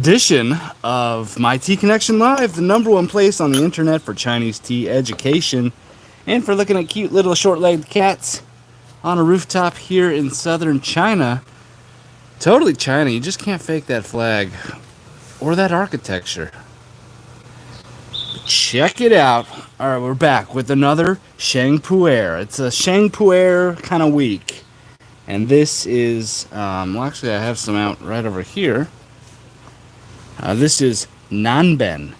Edition of My Tea Connection Live, the #1 place on the internet for Chinese tea education and for looking at cute little short-legged cats on a rooftop here in southern China. Totally China, you just can't fake that flag or that architecture. Check it out. Alright, we're back with another Sheng Puer. It's a Sheng Puer kind of week. And this is, well actually I have some out right over here. This is Nanben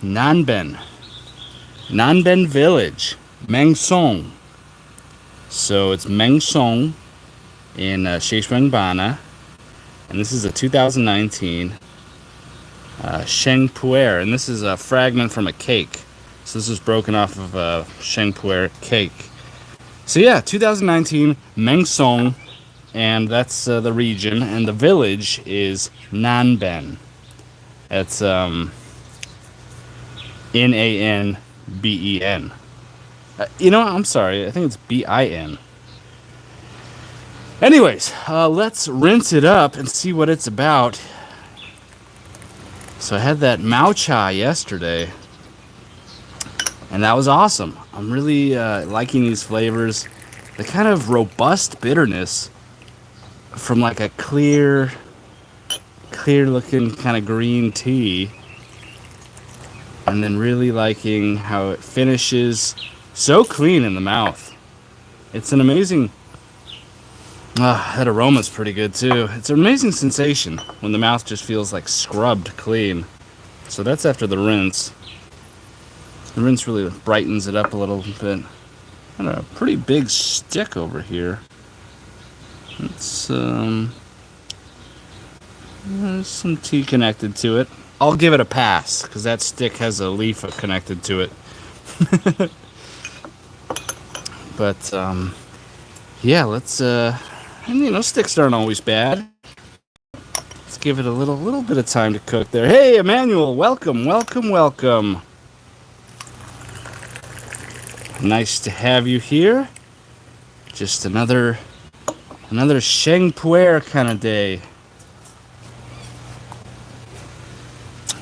Village, Mengsong. So it's Mengsong in Szechuanbana, and this is a 2019 Sheng Puer, and this is a fragment from a cake. So this is broken off of a Sheng Puer cake. So yeah, 2019 Mengsong, and that's the region, and the village is Nanben. It's Nanben. You know, I'm sorry. I think it's Bin. Anyways, let's rinse it up and see what it's about. So I had that Mao Cha yesterday, and that was awesome. I'm really liking these flavors. The kind of robust bitterness from like a clear looking kind of green tea, and then really liking how it finishes so clean in the mouth. It's an amazing that aroma's pretty good too. It's an amazing sensation when the mouth just feels like scrubbed clean. So that's after the rinse. The rinse really brightens it up a little bit. Got a pretty big stick over here. It's there's some tea connected to it. I'll give it a pass, because that stick has a leaf connected to it. But, yeah, let's, and, you know, sticks aren't always bad. Let's give it a little bit of time to cook there. Hey, Emmanuel, welcome. Nice to have you here. Just another Sheng Puer kind of day.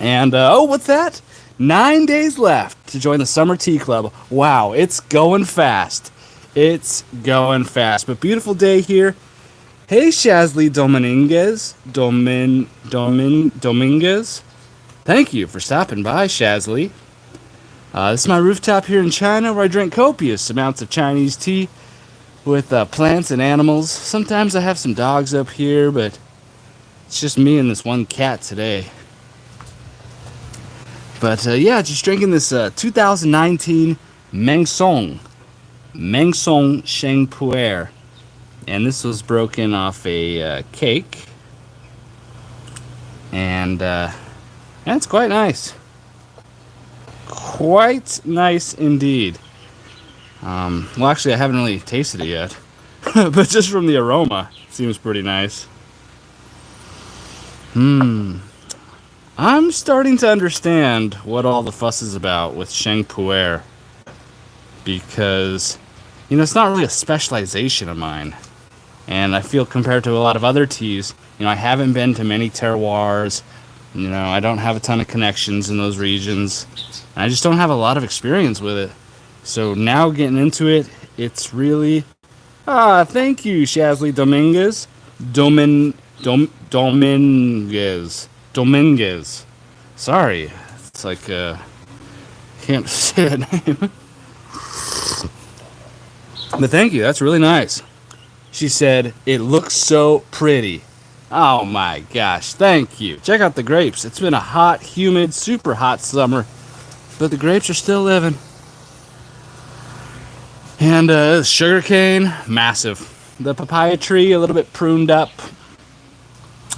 And, oh, what's that? 9 days left to join the Summer Tea Club. Wow, it's going fast. It's going fast. But beautiful day here. Hey, Shazly Dominguez. Thank you for stopping by, Shazly. This is my rooftop here in China, where I drink copious amounts of Chinese tea with plants and animals. Sometimes I have some dogs up here, but it's just me and this one cat today. But yeah, just drinking this 2019 Mengsong Sheng Puer, and this was broken off a cake, and it's quite nice indeed. Well, actually, I haven't really tasted it yet, but just from the aroma, it seems pretty nice. I'm starting to understand what all the fuss is about with Sheng Puer, because, you know, it's not really a specialization of mine. And I feel compared to a lot of other teas, you know, I haven't been to many terroirs, you know, I don't have a ton of connections in those regions, and I just don't have a lot of experience with it. So now getting into it, it's really, thank you, Shazly Dominguez. Sorry, it's like can't say that name. But thank you, that's really nice. She said, it looks so pretty. Oh my gosh, thank you. Check out the grapes. It's been a hot, humid, super hot summer, but the grapes are still living. And sugar cane, massive. The papaya tree, a little bit pruned up.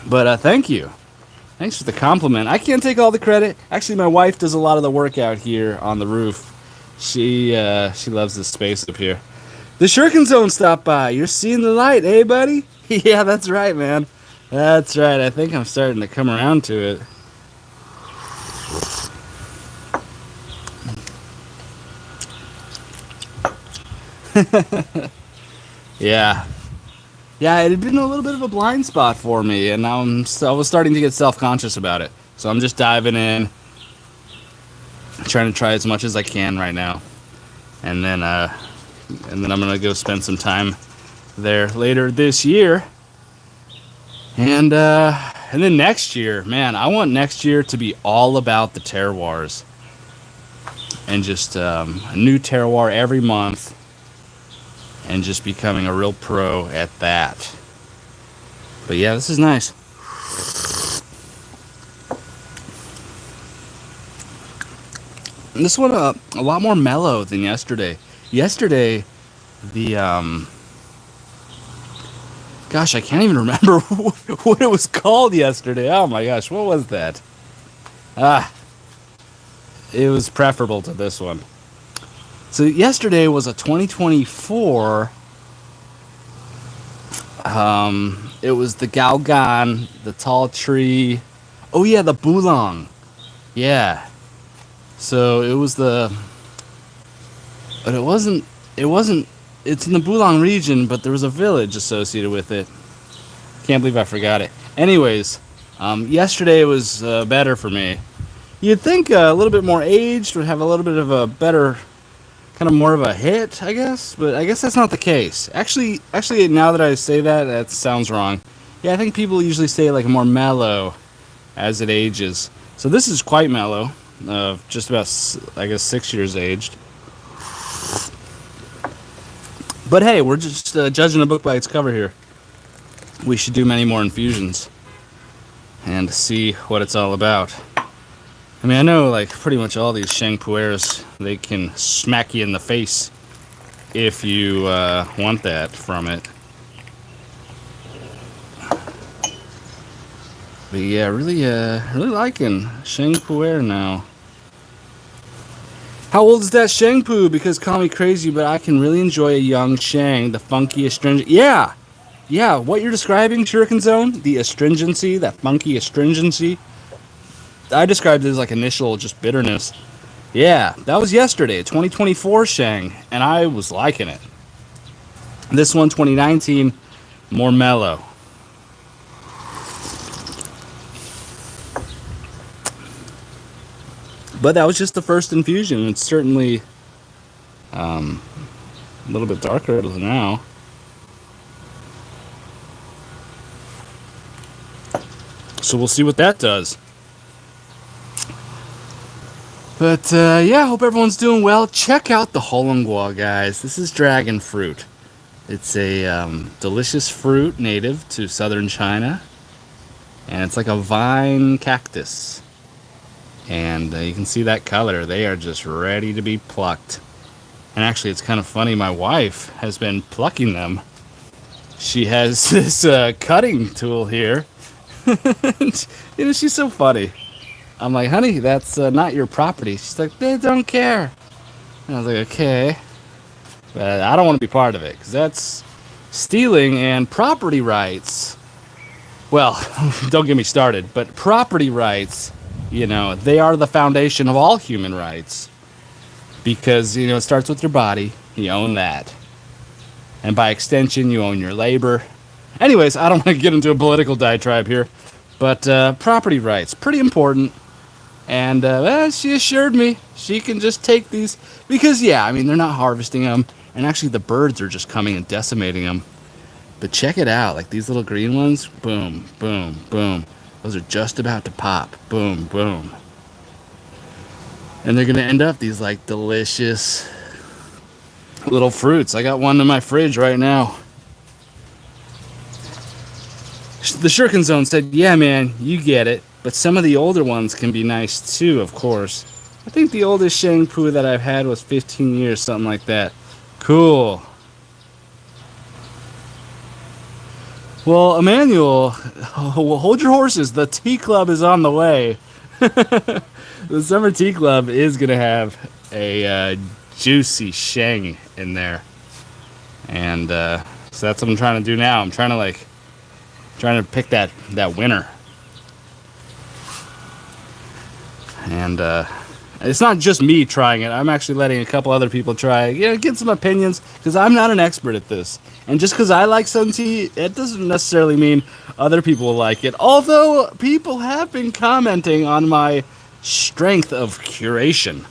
But thank you. Thanks for the compliment. I can't take all the credit. Actually, my wife does a lot of the work out here on the roof. She loves this space up here. The Shuriken Zone stopped by. You're seeing the light, eh, buddy? Yeah, that's right, man. That's right. I think I'm starting to come around to it. Yeah. Yeah, it had been a little bit of a blind spot for me, and now I was starting to get self-conscious about it. So I'm just diving in, trying to try as much as I can right now, and then I'm gonna go spend some time there later this year, and then next year, man, I want next year to be all about the terroirs, and just a new terroir every month, and just becoming a real pro at that. But yeah, this is nice. And this one a lot more mellow than yesterday. Yesterday, the gosh, I can't even remember what it was called yesterday. Oh my gosh, what was that? It was preferable to this one. So yesterday was a 2024. It was the Gaogan, the tall tree. Oh yeah, the Bulong. Yeah. So it was but it wasn't. It's in the Bulong region, but there was a village associated with it. Can't believe I forgot it. Anyways, yesterday was better for me. You'd think a little bit more aged would have a little bit of a better, kind of more of a hit, I guess. But I guess that's not the case. Actually, now that I say that, that sounds wrong. Yeah, I think people usually say like more mellow as it ages. So this is quite mellow, just about, I guess, 6 years aged. But hey, we're just judging a book by its cover here. We should do many more infusions and see what it's all about. I mean, I know like pretty much all these sheng puers, they can smack you in the face if you want that from it. But yeah, really liking sheng puer now. How old is that sheng pu? Because call me crazy, but I can really enjoy a young sheng, the funky astringent. Yeah, what you're describing, Shuriken Zone, the astringency, that funky astringency. I described it as like initial just bitterness. Yeah, that was yesterday, 2024 sheng, and I was liking it. This one, 2019, more mellow. But that was just the first infusion. It's certainly a little bit darker now. So we'll see what that does. But yeah, hope everyone's doing well. Check out the Holongua, guys. This is dragon fruit. It's a delicious fruit native to southern China. And it's like a vine cactus. And you can see that color. They are just ready to be plucked. And actually, it's kind of funny. My wife has been plucking them. She has this cutting tool here. You know, she's so funny. I'm like, honey, that's not your property. She's like, they don't care. And I was like, okay. But I don't want to be part of it, because that's stealing and property rights. Well, don't get me started, but property rights, you know, they are the foundation of all human rights. Because, you know, it starts with your body. You own that. And by extension, you own your labor. Anyways, I don't want to get into a political diatribe here. But property rights, pretty important. And she assured me she can just take these. Because, yeah, I mean, they're not harvesting them. And actually, the birds are just coming and decimating them. But check it out. Like these little green ones. Boom, boom, boom. Those are just about to pop. Boom, boom. And they're going to end up these, like, delicious little fruits. I got one in my fridge right now. The Shuriken Zone said, yeah, man, you get it. But some of the older ones can be nice, too, of course. I think the oldest sheng pu that I've had was 15 years, something like that. Cool. Well, Emmanuel, hold your horses. The tea club is on the way. The summer tea club is going to have a juicy sheng in there. And so that's what I'm trying to do now. I'm trying to pick that winner. And It's not just me trying it. I'm actually letting a couple other people try it. Get some opinions because I'm not an expert at this. And just because I like some tea, it doesn't necessarily mean other people will like it. Although people have been commenting on my strength of curation.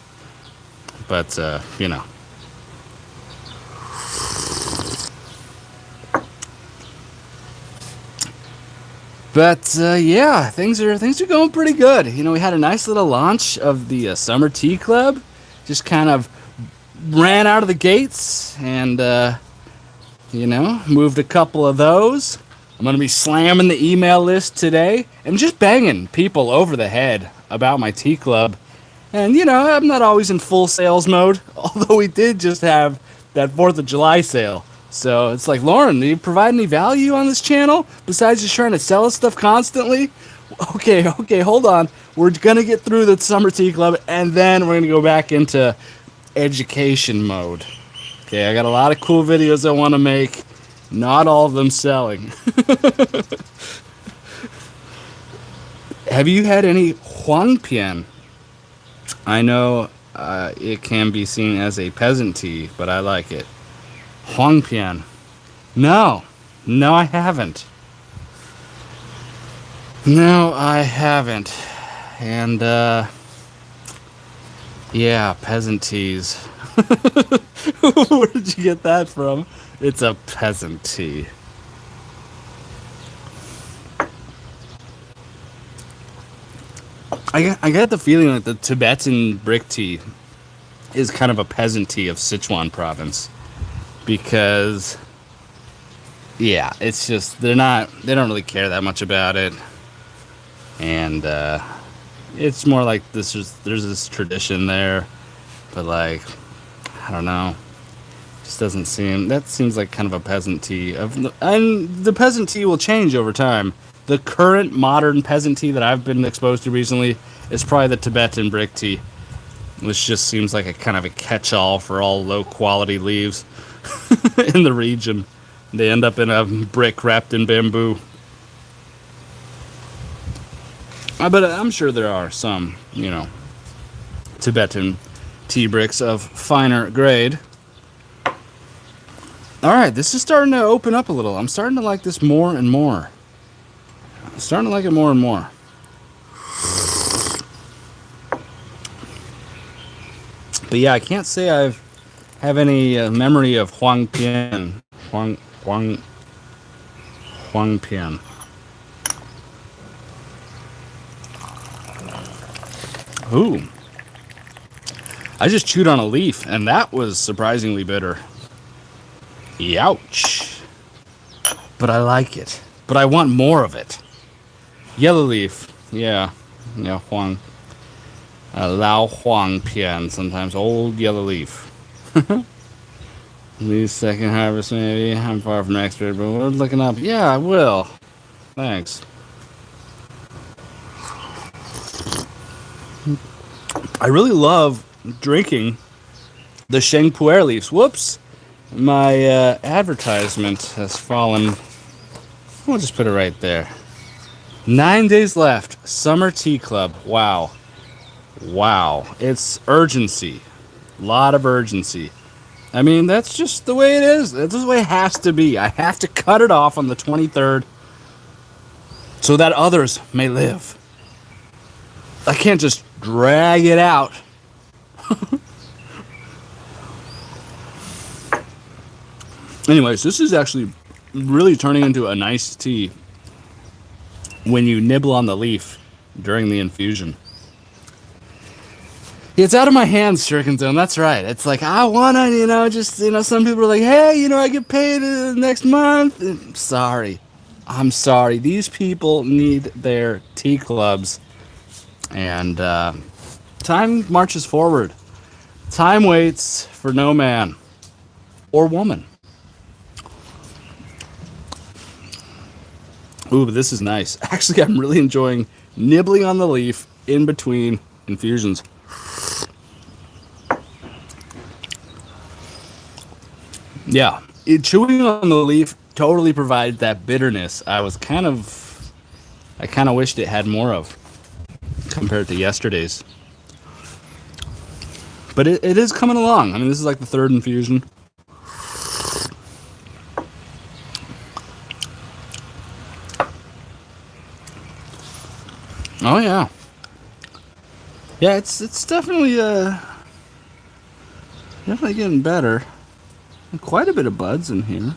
But, But yeah, things are going pretty good. We had a nice little launch of the Summer Tea Club. Just kind of ran out of the gates and moved a couple of those. I'm gonna be slamming the email list today and just banging people over the head about my tea club. And I'm not always in full sales mode, although we did just have that 4th of July sale. So it's like, Lauren, do you provide any value on this channel besides just trying to sell us stuff constantly? Okay, hold on. We're gonna get through the Summer Tea Club and then we're gonna go back into education mode. Okay, I got a lot of cool videos I want to make. Not all of them selling. Have you had any Huangpian? I know it can be seen as a peasant tea, but I like it. Huangpian. No, I haven't. No, I haven't. And, yeah, peasant teas. Where did you get that from? It's a peasant tea. I got the feeling that the Tibetan brick tea is kind of a peasant tea of Sichuan province. Because, yeah, it's just, they don't really care that much about it. And, it's more like there's this tradition there. But, like, I don't know. Just doesn't seem, that seems like kind of a peasant tea. And the peasant tea will change over time. The current modern peasant tea that I've been exposed to recently is probably the Tibetan brick tea, which just seems like a kind of a catch-all for all low-quality leaves in the region. They end up in a brick wrapped in bamboo. But I'm sure there are some, Tibetan tea bricks of finer grade. Alright, this is starting to open up a little. I'm starting to like this more and more. I'm starting to like it more and more. But yeah, I can't say have any memory of Huangpian. Huangpian. Ooh. I just chewed on a leaf, and that was surprisingly bitter. Youch. But I like it. But I want more of it. Yellow leaf. Yeah, Huang. Lao Huangpian, sometimes old yellow leaf. These second harvest, maybe. I'm far from expert, but we're looking up. Yeah, I will. Thanks. I really love drinking the sheng Puer leaves. Whoops. My advertisement has fallen. We'll just put it right there. 9 days left. Summer Tea Club. Wow. It's urgency. A lot of urgency. I mean, that's just the way it is. That's the way it has to be. I have to cut it off on the 23rd so that others may live. I can't just drag it out. Anyways, this is actually really turning into a nice tea when you nibble on the leaf during the infusion. It's out of my hands, Shirkenzone. That's right. It's like, I want to, some people are like, hey, I get paid next month. I'm sorry. These people need their tea clubs. And time marches forward. Time waits for no man or woman. Ooh, but this is nice. Actually, I'm really enjoying nibbling on the leaf in between infusions. Yeah, chewing on the leaf totally provides that bitterness. I kind of wished it had more of compared to yesterday's. But it is coming along. I mean, this is like the third infusion. Oh yeah, yeah. It's definitely getting better. Quite a bit of buds in here.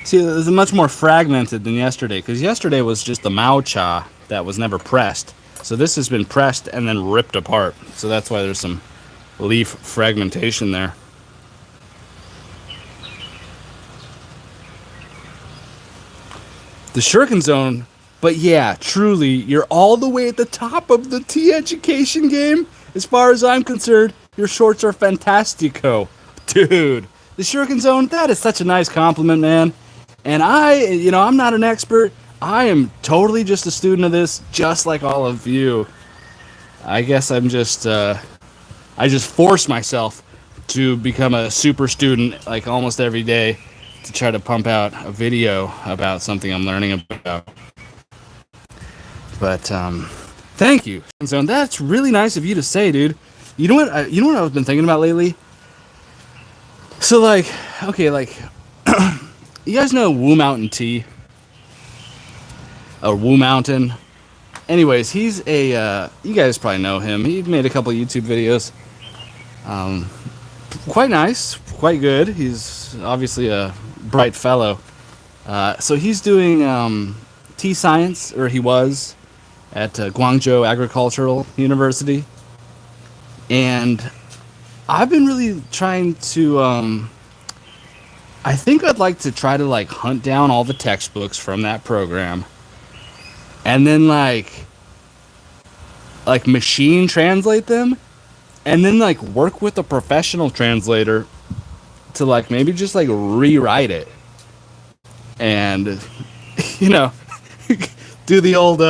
See, it's much more fragmented than yesterday, because yesterday was just the Mao Cha that was never pressed. So this has been pressed and then ripped apart. So that's why there's some leaf fragmentation there. The Shuriken Zone, but yeah, truly, you're all the way at the top of the tea education game. As far as I'm concerned, your shorts are fantastico. Dude, the Shuriken Zone, that is such a nice compliment, man. And I'm not an expert. I am totally just a student of this, just like all of you. I guess I just force myself to become a super student like almost every day to try to pump out a video about something I'm learning about. But thank you. So that's really nice of you to say, dude. You know what? You know what I've been thinking about lately. So you guys know Wu Mountain Tea, or Wu Mountain. Anyways, he's you guys probably know him. He made a couple YouTube videos. Quite nice, quite good. He's obviously a bright fellow. So he's doing tea science, or he was, at Guangzhou Agricultural University. And I've been really trying to, I think I'd like to try to like hunt down all the textbooks from that program. And then like machine translate them. And then like work with a professional translator to like maybe just like rewrite it. And, do the old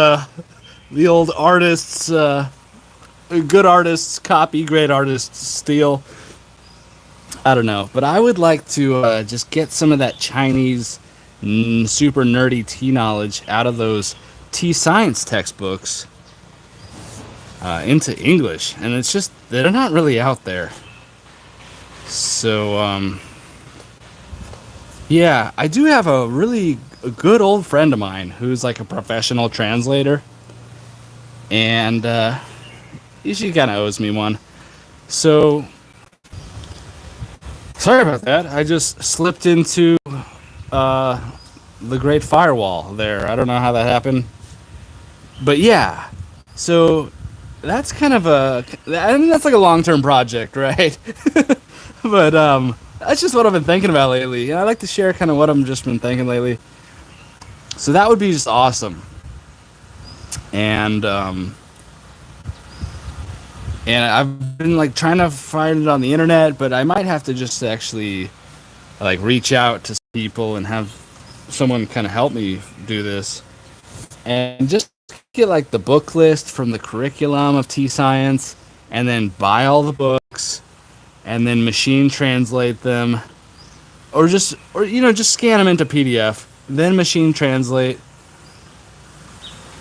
artists, good artists copy, great artists steal. I don't know, but I would like to just get some of that Chinese super nerdy tea knowledge out of those tea science textbooks into English, and it's just they're not really out there. So yeah, I do have a really good old friend of mine who's like a professional translator, and she kind of owes me one. So sorry about that. I just slipped into the Great Firewall there. I don't know how that happened, but yeah. So that's kind of that's like a long-term project, right? But that's just what I've been thinking about lately. And I like to share kind of what I've just been thinking lately. So that would be just awesome. And I've been like trying to find it on the internet, but I might have to just actually like reach out to people and have someone kind of help me do this. And just get like the book list from the curriculum of tea science, and then buy all the books, and then machine translate them, or just scan them into PDF, then machine translate,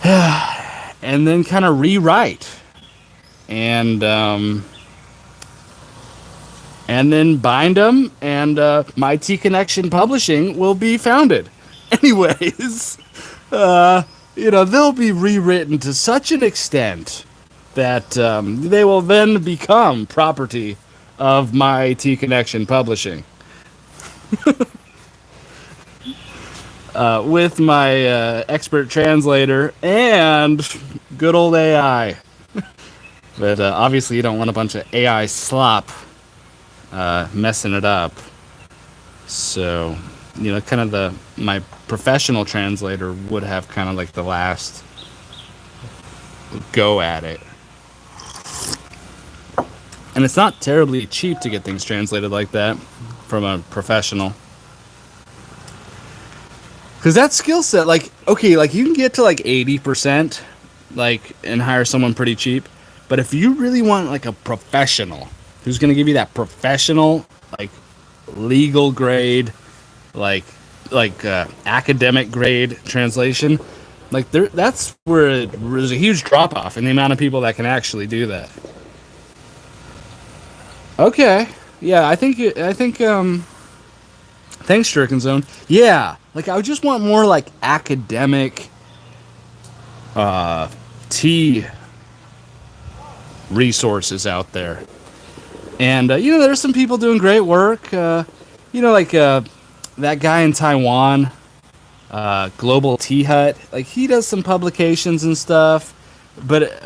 and then kind of rewrite, and then bind them, and My Tea Connection Publishing will be founded. Anyways, they'll be rewritten to such an extent that they will then become property of My Tea Connection Publishing. With my expert translator and good old AI. But obviously you don't want a bunch of AI slop messing it up. So, kind of my professional translator would have kind of like the last go at it. And it's not terribly cheap to get things translated like that from a professional. Because that skill set, you can get to like 80%, and hire someone pretty cheap. But if you really want like a professional who's going to give you that professional, legal grade, like academic grade translation, like that's where there's a huge drop off in the amount of people that can actually do that. Okay, yeah, thanks, Shuriken Zone. Yeah, like I would just want more like academic tea resources out there. And there's some people doing great work. Like that guy in Taiwan, Global Tea Hut. Like he does some publications and stuff. But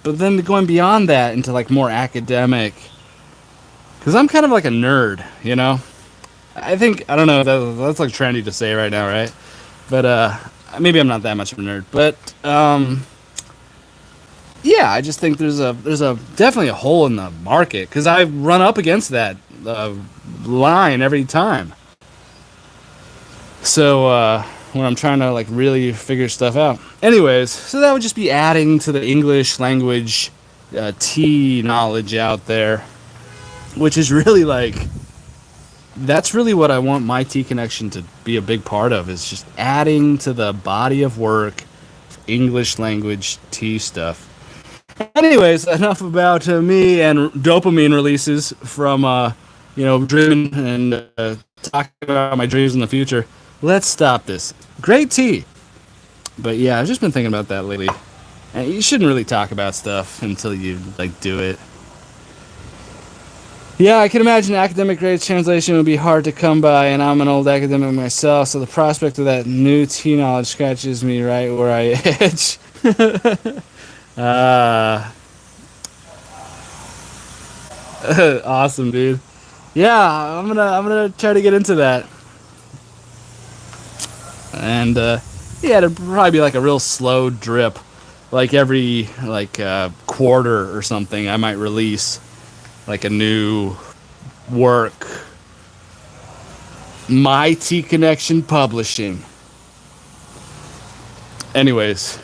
then going beyond that into like more academic, because I'm kind of like a nerd, you know. I don't know. That's like trendy to say right now, right? But maybe I'm not that much of a nerd. But yeah, I just think there's a definitely a hole in the market because I run up against that line every time. So when I'm trying to like really figure stuff out. Anyways, so that would just be adding to the English language tea knowledge out there, which is really like that's really what I want my tea connection to be a big part of is just adding to the body of work, English language tea stuff. Anyways, enough about me and dopamine releases from, dreaming and talking about my dreams in the future. Let's stop this. Great tea. But yeah, I've just been thinking about that lately. And you shouldn't really talk about stuff until you, like, do it. Yeah, I can imagine academic grades translation would be hard to come by, and I'm an old academic myself, so the prospect of that new tea knowledge scratches me right where I itch. Awesome, dude. Yeah, I'm gonna try to get into that. And yeah, it'd probably be like a real slow drip, like every quarter or something. I might release like a new work. My Tea Connection Publishing. Anyways,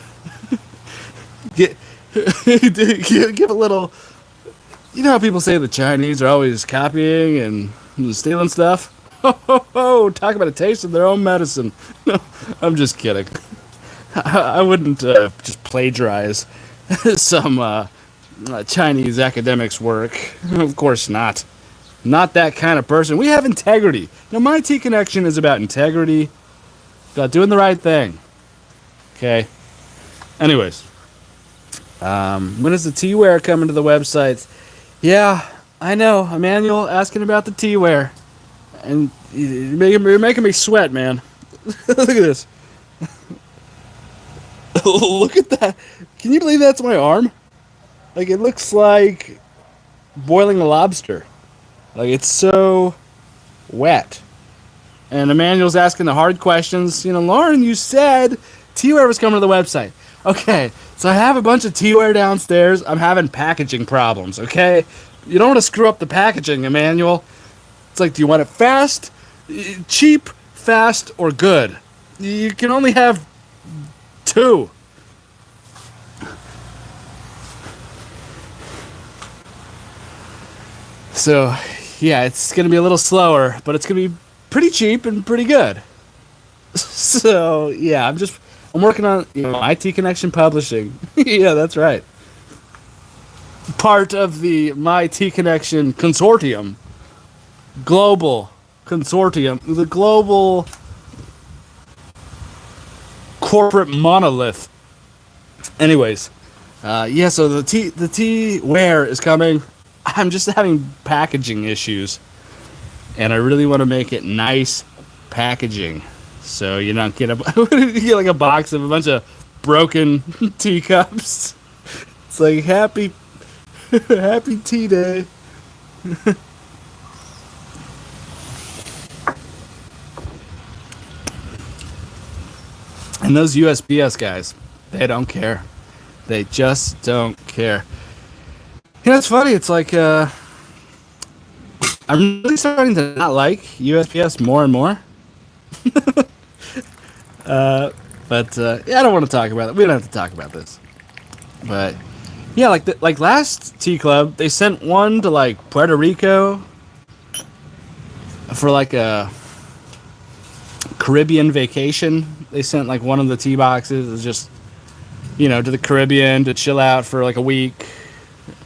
get give a little. You know how people say the Chinese are always copying and stealing stuff? Oh, talk about a taste of their own medicine. No, I'm just kidding. I wouldn't just plagiarize some Chinese academics' work. Of course not. Not that kind of person. We have integrity. Now, my Tea Connection is about integrity, about doing the right thing. Okay? Anyways. When is the teaware coming to the websites? Yeah, I know. Emmanuel asking about the teaware. And you're making me sweat, man. Look at this. Look at that. Can you believe that's my arm? Like, it looks like boiling a lobster. Like, it's so wet. And Emmanuel's asking the hard questions. Lauren, you said teaware was coming to the website. Okay, so I have a bunch of teaware downstairs. I'm having packaging problems, okay? You don't want to screw up the packaging, Emmanuel. It's like, do you want it fast, cheap, fast, or good? You can only have two. So, yeah, it's going to be a little slower, but it's going to be pretty cheap and pretty good. So, yeah, I'm working on IT Connection Publishing. Yeah, that's right. Part of the My Tea Connection Consortium. Global Consortium. The global corporate monolith. Anyways, yeah, so the teaware is coming. I'm just having packaging issues. And I really want to make it nice packaging. So you don't get you get like a box of a bunch of broken teacups. It's like happy tea day. And those USPS guys, they don't care. They just don't care. It's funny. It's like I'm really starting to not like USPS more and more. But yeah, I don't want to talk about it. We don't have to talk about this. But yeah, like last Tea Club, they sent one to like Puerto Rico for like a Caribbean vacation. They sent like one of the tea boxes. It was just, to the Caribbean to chill out for like a week,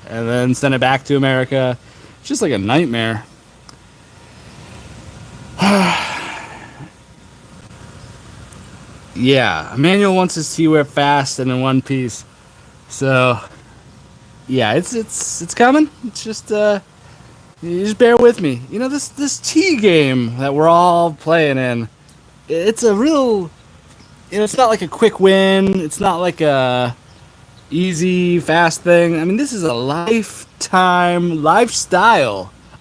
and then send it back to America. It's just like a nightmare. Yeah, Emmanuel wants his teaware fast and in one piece. So, yeah, it's coming. It's just you just bear with me. This tea game that we're all playing in. It's a real. It's not like a quick win. It's not like a easy fast thing. I mean, this is a lifestyle,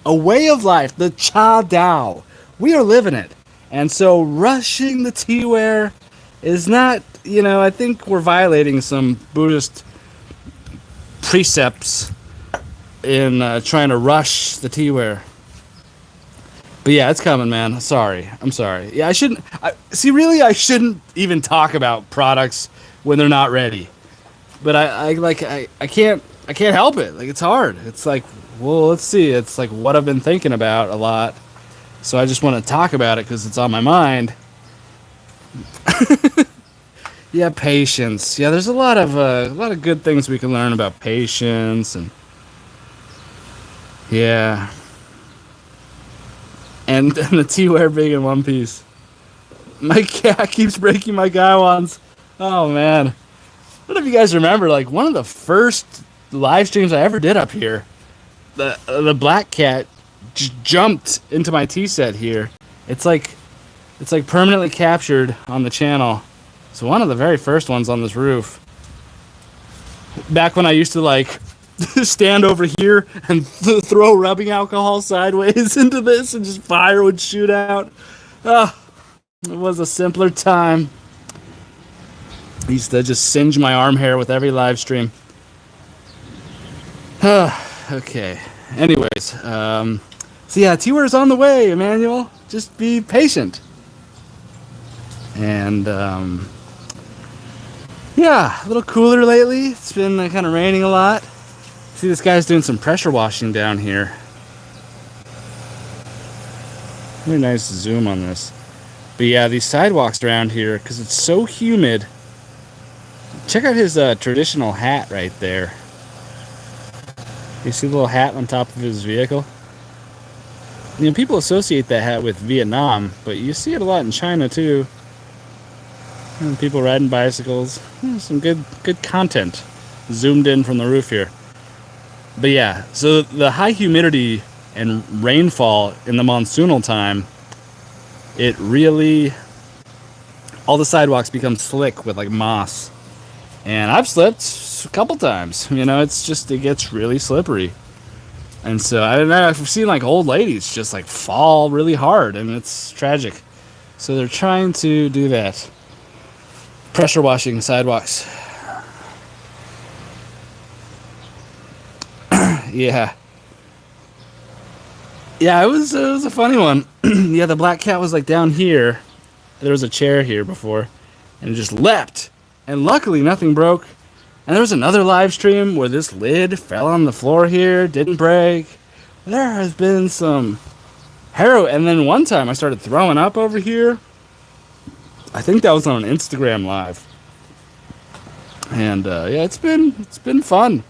a way of life. The cha dao. We are living it, and so rushing the teaware is not. I think we're violating some Buddhist precepts in trying to rush the teaware. But yeah, it's coming, man. I'm sorry. Yeah, I shouldn't. I shouldn't even talk about products when they're not ready. But I can't help it. Like, it's hard. It's like, well, let's see. It's like what I've been thinking about a lot. So I just want to talk about it because it's on my mind. Yeah, patience. Yeah, there's a lot of good things we can learn about patience and yeah. And the teaware being in one piece. My cat keeps breaking my gaiwans. Oh man. I don't know if you guys remember, like one of the first live streams I ever did up here, the black cat jumped into my tea set here. It's like permanently captured on the channel. So one of the very first ones on this roof. Back when I used to like stand over here and throw rubbing alcohol sideways into this and just fire would shoot out. Oh, it was a simpler time. I used to just singe my arm hair with every live stream. Okay. Anyways, so yeah, teaware's on the way, Emmanuel. Just be patient. And yeah, a little cooler lately. It's been kind of raining a lot. See, this guy's doing some pressure washing down here. Really nice zoom on this. But yeah, these sidewalks around here, because it's so humid. Check out his traditional hat right there. You see the little hat on top of his vehicle? People associate that hat with Vietnam, but you see it a lot in China too. People riding bicycles. Some good content zoomed in from the roof here. But yeah, so the high humidity and rainfall in the monsoonal time, it really, all the sidewalks become slick with like moss. And I've slipped a couple times. It gets really slippery. And so I've seen like old ladies just like fall really hard, and it's tragic. So they're trying to do that. Pressure washing sidewalks. Yeah. Yeah, it was a funny one. Yeah, the black cat was like down here. There was a chair here before, and it just leapt. And luckily nothing broke. And there was another live stream where this lid fell on the floor here, didn't break. There has been some and then one time I started throwing up over here. I think that was on an Instagram live. And yeah, it's been fun.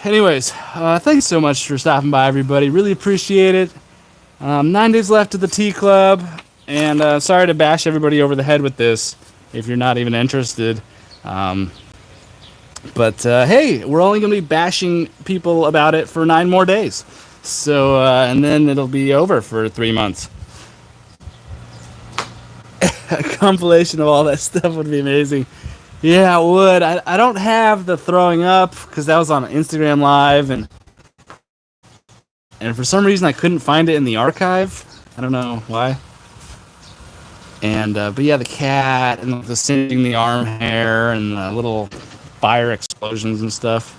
Anyways, thanks so much for stopping by, everybody. Really appreciate it. 9 days left of the tea club, and sorry to bash everybody over the head with this if you're not even interested. But hey, we're only going to be bashing people about it for 9 more days. So, and then it'll be over for 3 months. A compilation of all that stuff would be amazing. Yeah, it would. I don't have the throwing up because that was on Instagram Live, and for some reason I couldn't find it in the archive. I don't know why. And but yeah, the cat and the singeing the arm hair and the little fire explosions and stuff.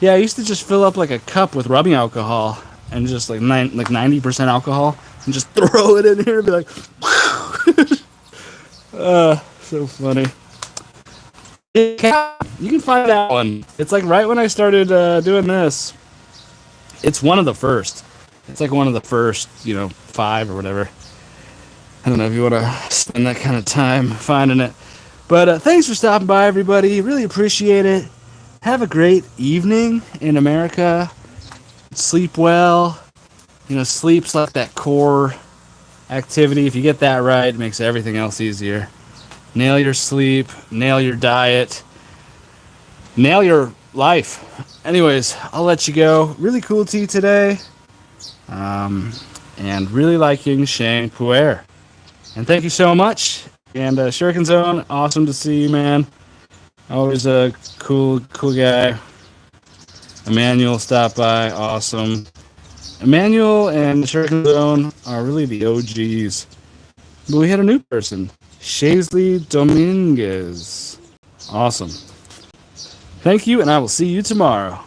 Yeah, I used to just fill up like a cup with rubbing alcohol and just like 90% alcohol and just throw it in here and be like, so funny. You can find that one. It's like right when I started doing this. It's one of the first. It's like one of the first, 5 or whatever. I don't know if you want to spend that kind of time finding it. But thanks for stopping by, everybody. Really appreciate it. Have a great evening in America. Sleep well. Sleep's like that core activity. If you get that right, it makes everything else easier. Nail your sleep. Nail your diet. Nail your life. Anyways, I'll let you go. Really cool tea today. And really liking sheng Puer. And thank you so much. And Shuriken Zone, awesome to see you, man. Always a cool guy. Emmanuel stopped by, awesome. Emmanuel and Shuriken Zone are really the OGs. But we had a new person, Shaisley Dominguez. Awesome. Thank you, and I will see you tomorrow.